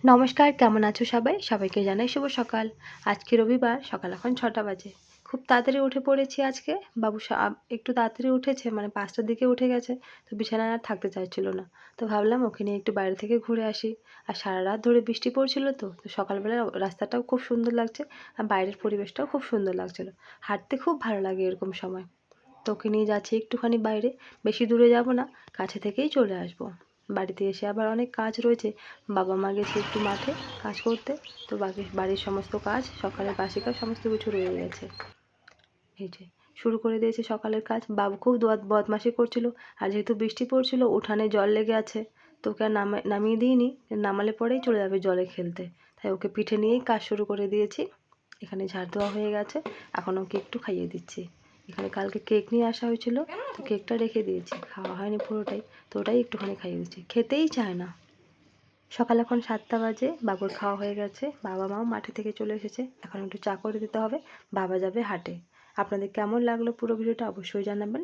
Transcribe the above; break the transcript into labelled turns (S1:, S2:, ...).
S1: নমস্কার, কেমন আছো সবাই? সবাইকে জানাই শুভ সকাল। আজকে রবিবার, সকাল এখন ৬টা বাজে। খুব তাড়াতাড়ি উঠে পড়েছি আজকে। বাবু একটু তাড়াতাড়ি উঠেছে, মানে ৫টার দিকে উঠে গেছে। তো বিছানায় আর থাকতে চাইছিল না। তো ভাবলাম ওকে নিয়ে একটু বাইরে থেকে ঘুরে আসি। আর সারারাত ধরে বৃষ্টি পড়ছিল তো সকালবেলা রাস্তাটাও খুব সুন্দর লাগছে। আর বাইরের পরিবেশটাও খুব সুন্দর লাগছিল। হাঁটতে খুব ভালো লাগে এরকম সময়। তো ওকে নিয়ে যাচ্ছি একটুখানি বাইরে। বেশি দূরে যাব না, কাছে থেকেই চলে আসবো। বাড়িতে এসে আবার অনেক কাজ রয়েছে। বাবা মা গেছে একটু মাঠে কাজ করতে। তো বাড়ির সমস্ত কাজ, সকালের বাসি কাজ সমস্ত কিছু রয়ে গেছে। এই যে শুরু করে দিয়েছি সকালের কাজ। বাবু খুব বদমাশি করছিল। আর যেহেতু বৃষ্টি পড়ছিল, উঠানে জল লেগে আছে। তো ওকে আর নামিয়ে দিইনি। নামালে পরেই চলে যাবে জলে খেলতে। তাই ওকে পিঠে নিয়েই কাজ শুরু করে দিয়েছি। এখানে ঝাড় দেওয়া হয়ে গেছে। এখন ওকে একটু খাইয়ে দিচ্ছি। এখানে কালকে কেক নিয়ে আসা হয়েছিল, তো কেকটা রেখে দিয়েছি, খাওয়া হয়নি পুরোটাই। তো ওটাই একটুখানি খাইয়ে দিচ্ছি, খেতেই চায় না। সকাল এখন 7টা বাজে, বাবুর খাওয়া হয়ে গেছে। বাবা মাও মাঠে থেকে চলে এসেছে। এখন একটু চা করে দিতে হবে। বাবা যাবে হাটে। আপনাদের কেমন লাগলো পুরো ভিডিওটা অবশ্যই জানাবেন।